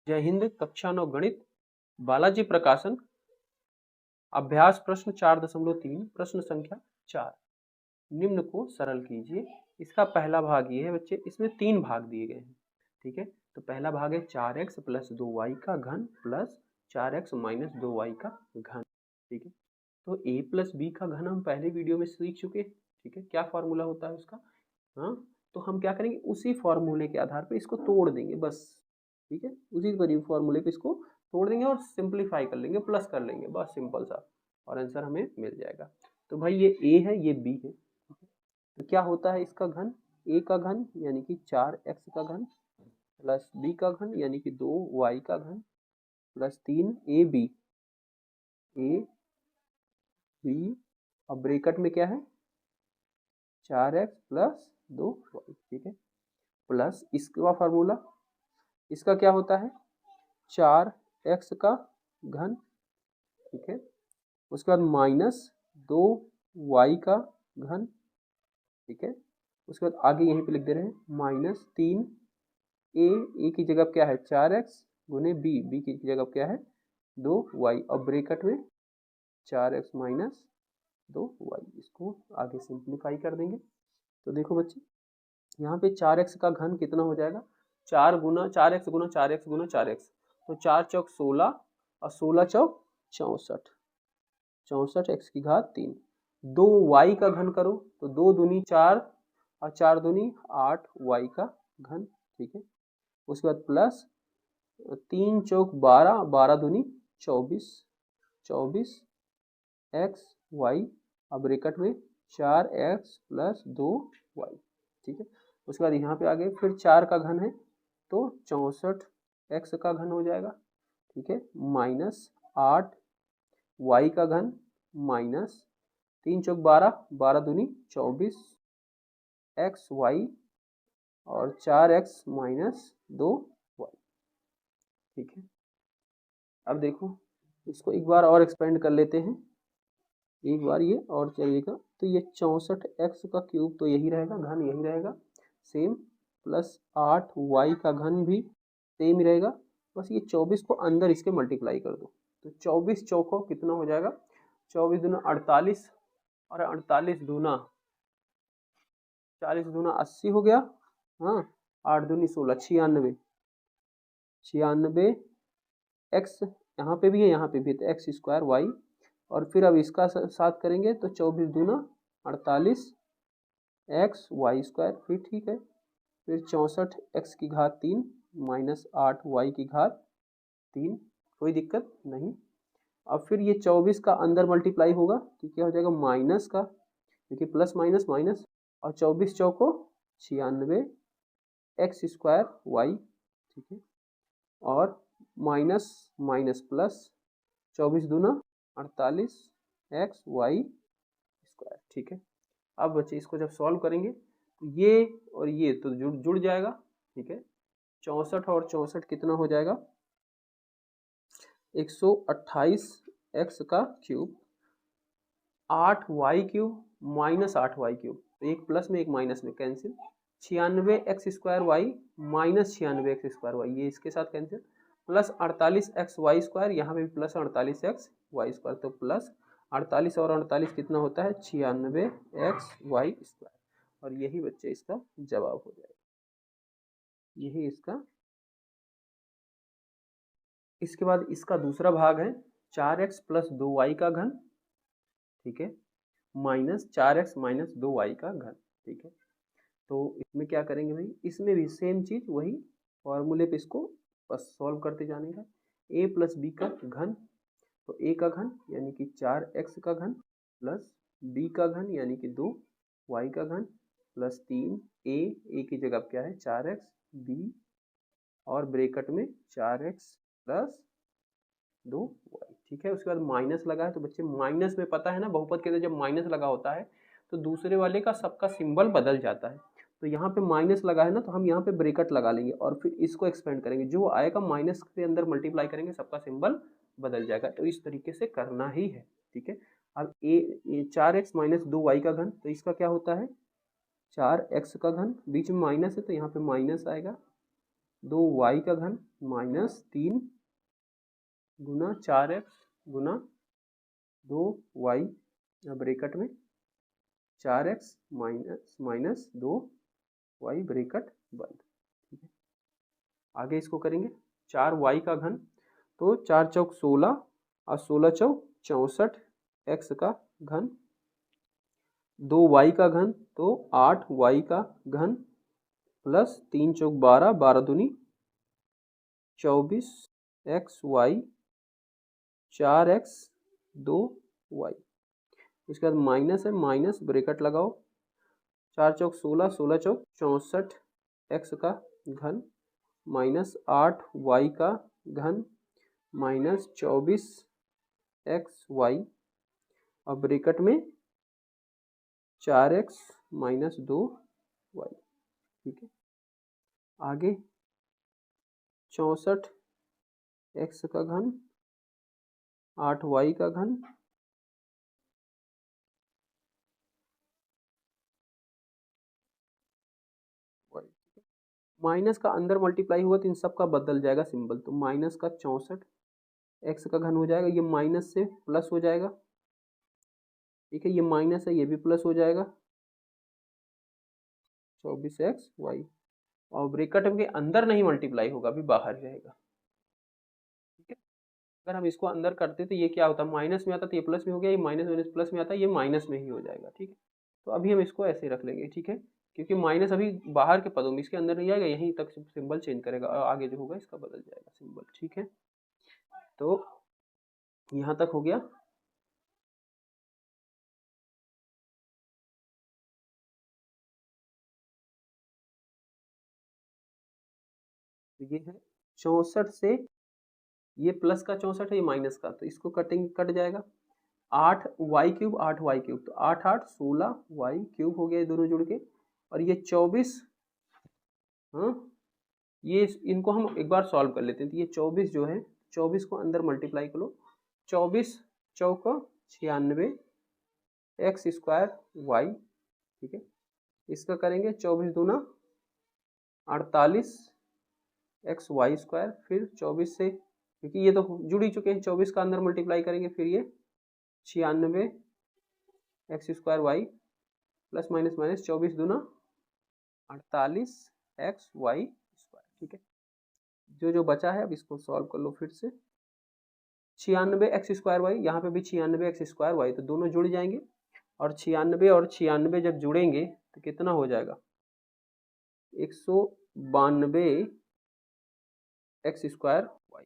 जय हिंद। कक्षा 9 गणित, बालाजी प्रकाशन, अभ्यास प्रश्न 4.3, प्रश्न संख्या 4। निम्न को सरल कीजिए। इसका पहला भाग ये है बच्चे, इसमें 3 भाग दिए गए हैं। ठीक है, तो पहला भाग है 4x + 2y का घन प्लस 4x - 2y का घन। ठीक है, तो a + b का घन हम पहले वीडियो में सीख चुके हैं। ठीक है, क्या फॉर्मूला होता है उसका। हाँ, तो हम क्या करेंगे, उसी फॉर्मूले के आधार पे इसको तोड़ देंगे बस। ठीक है, उसी फॉर्मूले पे इसको तोड़ देंगे और सिंपलीफाई कर लेंगे, प्लस कर लेंगे, बस सिंपल सा, और आंसर हमें मिल जाएगा। तो भाई ये a है, ये b है। तो क्या होता है इसका घन, a का घन यानी कि 4x का घन प्लस b का घन यानी कि 2y का घन प्लस 3ab, अब ब्रैकेट में क्या है 4x + 2y। ठीक है, प्लस इसका फार्मूला, इसका क्या होता है 4x का घन। ठीक है, उसके बाद माइनस 2y का घन। ठीक है, उसके बाद आगे यहीं पे लिख दे रहे हैं -3a की जगह क्या है 4x गुने b की जगह क्या है 2y, और ब्रैकेट में 4x - 2y। इसको आगे सिंप्लीफाई कर देंगे। तो देखो बच्चे, यहाँ पे 4x का घन कितना हो जाएगा 4 गुना 4x गुना 4x गुना 4x, तो 4 चौक 16 और 16 चौक 64, 64x की घात 3। 2y का घन करो तो 2 दूनी 4 और 4 दूनी 8y का घन। ठीक है, उसके बाद प्लस 3 चौक 12, 12 दूनी 24, 24xy, अब ब्रैकेट में 4x + 2y। ठीक है, उसके बाद यहाँ पे आगे फिर 4 का घन है तो 64x का घन हो जाएगा। ठीक है, माइनस 8y का घन माइनस 3 चौक 12, 12 दूनी 24xy और 4x - 2y। ठीक है, अब देखो इसको एक बार और एक्सपेंड कर लेते हैं, एक बार ये और चलेगा। तो ये 64x का क्यूब तो यही रहेगा, घन यही रहेगा सेम, प्लस 8y का घन भी सेम ही रहेगा, बस ये 24 को अंदर इसके मल्टीप्लाई कर दो। तो 24 चौको कितना हो जाएगा 24 दूना 48 और 48 दूना 40 दूना 80 हो गया। हाँ, 8 दूनी 16, 96, 96 x यहाँ पे भी है, यहाँ पे भी है, तो x² y, और फिर अब इसका साथ करेंगे तो 24 दूना 48 xy², फिर ठीक है, फिर 64x की घात 3 माइनस 8y की घात 3, कोई दिक्कत नहीं। अब फिर ये 24 का अंदर मल्टीप्लाई होगा तो क्या हो जाएगा माइनस का, देखिए प्लस माइनस माइनस, और 24 चौको 96 x² y। ठीक है, और माइनस माइनस प्लस 24 दूना 48 xy²। ठीक है, अब बच्चे इसको जब सॉल्व करेंगे तो ये और ये तो जुड़ जाएगा। ठीक है, 64 और 64 कितना हो जाएगा 128x का क्यूब, 8y³ माइनस 8y³, तो एक प्लस में एक माइनस में cancel, 96x² y minus 96x² y, ये इसके साथ कैंसिल, प्लस 48xy², यहाँ पे भी प्लस 48xy², तो प्लस 48 और 48 कितना होता है 96xy², और यही बच्चे इसका जवाब हो जाएगा, यही इसका। इसके बाद इसका दूसरा भाग है 4x + 2y का घन। ठीक है, माइनस 4x - 2y का घन। ठीक है, तो इसमें क्या करेंगे भाई, इसमें भी सेम चीज वही फॉर्मूले पे इसको बस सॉल्व करते जाने का। a + b का घन, तो a का घन यानी कि 4x का घन प्लस b का घन यानी कि 2y का घन प्लस 3a की जगह क्या है 4x, b और ब्रैकेट में 4x + 2y। ठीक है, उसके बाद माइनस लगा है, तो बच्चे माइनस में पता है ना बहुपद के अंदर जब माइनस लगा होता है तो दूसरे वाले का सबका सिंबल बदल जाता है। तो यहाँ पे माइनस लगा है ना, तो हम यहाँ पे ब्रैकेट लगा लेंगे और फिर इसको एक्सपेंड करेंगे, जो आएगा माइनस के अंदर मल्टीप्लाई करेंगे सबका सिंबल बदल जाएगा। तो इस तरीके से करना ही है। ठीक है, अब ए 4x - 2y का घन, तो इसका क्या होता है 4x का घन, बीच में माइनस है तो यहाँ पे माइनस आएगा 2y का घन माइनस 3 गुना 4x गुना 2y ब्रैकेट में 4x माइनस 2y ब्रैकेट बंद। ठीक है, आगे इसको करेंगे 4y का घन, तो 4 चौक 16 और 16 चौक 64 x का घन, 2y का घन तो 8y का घन प्लस 3 चौक 12, 12 दूनी 24 xy 4x 2y। उसके बाद माइनस है, माइनस ब्रैकेट लगाओ, 4 चौक 16, 16 चौक 64 x का घन माइनस 8y का घन माइनस 24 xy और ब्रैकेट में 4x माइनस 2y। ठीक है, आगे 64 x का घन 8y का घन माइनस का अंदर मल्टीप्लाई हुआ तो इन सब का बदल जाएगा सिंबल, तो माइनस का 64 x का घन हो जाएगा, ये माइनस से प्लस हो जाएगा। ठीक है, ये माइनस है, ये भी प्लस हो जाएगा 24xy और ब्रैकेट के अंदर नहीं मल्टीप्लाई होगा, अभी बाहर रहेगा। ठीक है, अगर हम इसको अंदर करते तो ये क्या होता, माइनस में आता तो ये प्लस में हो गया, ये माइनस माइनस प्लस में आता ये माइनस में ही हो जाएगा। ठीक है, तो अभी हम इसको ऐसे रख लेंगे। ठीक है, क्योंकि माइनस अभी बाहर के पदों में, इसके अंदर नहीं आएगा, यहीं तक सिंबल चेंज करेगा और आगे जो होगा इसका बदल जाएगा सिंबल। ठीक है, तो यहाँ तक हो गया। ये है 64 से, ये प्लस का 64 है, ये माइनस का, तो इसको कटेंगे, कट जाएगा 8y क्यूब 8y क्यूब, तो 8 8 16y क्यूब हो गया, ये दोनों जुड़ के, और ये 24, हाँ ये इनको हम एक बार सॉल्व कर लेते हैं। तो ये 24 जो है, 24 को अंदर मल्टीप्लाई करो, 24 चौका 96 एक्स स्क्वायर वाई। ठीक है, इसका करेंगे 24 दूना 48 एक्स वाई स्क्वायर, फिर 24 से, क्योंकि ये तो जुड़ ही चुके हैं, 24 का अंदर मल्टीप्लाई करेंगे, फिर ये 96 X square Y plus minus minus 24 दूना 48 एक्स वाई स्क्वायर। ठीक है, जो जो बचा है अब इसको सॉल्व कर लो फिर से। 96 एक्स स्क्वायर वाई, यहाँ पे भी 96 एक्स स्क्वायर वाई, तो दोनों जुड़ जाएंगे, और 96 और 96 जब जुड़ेंगे तो कितना हो जाएगा, 192 एक्स स्क्वायर वाई।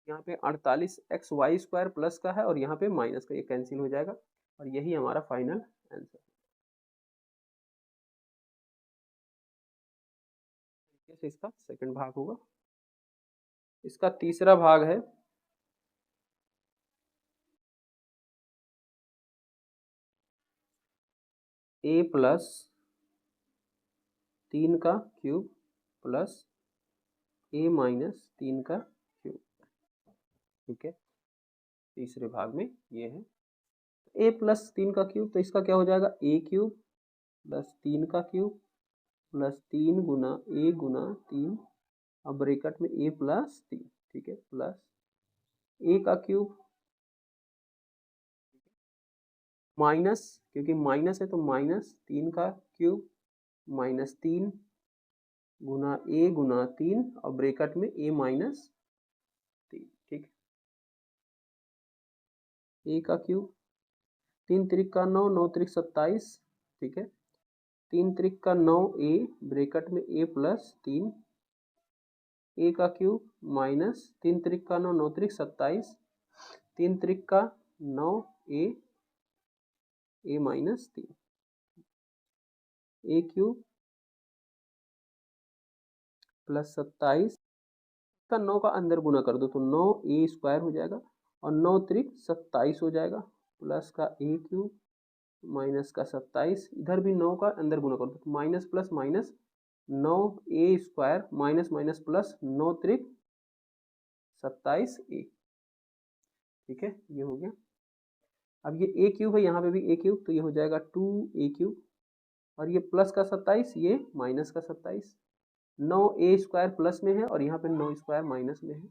यहाँ पे 48 एक्स वाई स्क्वायर प्लस का है और यहाँ पे माइनस का, ये कैंसिल हो जाएगा और यही हमारा फाइनल आंसर। कैसे इसका सेकंड भाग होगा, इसका तीसरा भाग है a प्लस 3 का क्यूब प्लस a माइनस 3 का क्यूब। ठीक है, तीसरे भाग में ये है a प्लस 3 का क्यूब, तो इसका क्या हो जाएगा, a क्यूब प्लस 3 का क्यूब प्लस 3 गुना a गुना 3 और ब्रैकेट में a प्लस 3। ठीक है, प्लस a का क्यूब माइनस, क्योंकि माइनस है तो माइनस 3 का क्यूब माइनस 3 गुना a गुना 3 और ब्रैकेट में a माइनस 3। ठीक, a का क्यूब 3 त्रिक का 9, 9 त्रिक 27। ठीक है, 3 त्रिक का 9a ब्रैकेट में a प्लस 3, a का क्यूब माइनस 3 त्रिक का 9, 9 त्रिक 27, 3 त्रिक का 9a a minus 3, a cube plus 27 का 9 का अंदर गुना कर दो तो 9a स्क्वायर हो जाएगा और 9 त्रिक 27 हो जाएगा, प्लस का a क्यूब माइनस का 27, इधर भी 9 का अंदर गुना कर दो तो minus plus minus 9a square minus minus plus 9 त्रिक 27a। ठीक है, ये हो गया। अब ये a क्यूब है, यहाँ पे भी a क्यूब, तो ये हो जाएगा 2a क्यूब और ये प्लस का 27, ये माइनस का 27, 9a² प्लस में है और यहाँ पे 9² माइनस में है,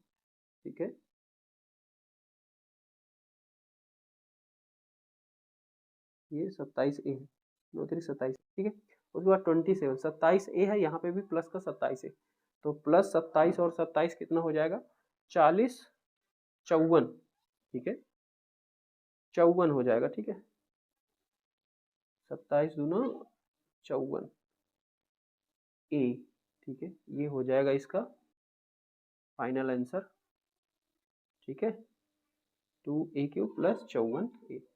ठीक है। ये 27a है, 9 3 27, ठीक है। उसके बाद 27, 27a है, यहाँ पे भी प्लस का 27 है, तो प्लस 27 और 27 कितना हो जाएगा, 40 54, ठीक है, 54 हो जाएगा, ठीक है। 27 दूना 54 ए, ठीक है, ये हो जाएगा इसका फाइनल आंसर, ठीक है, 2a³ + 54a।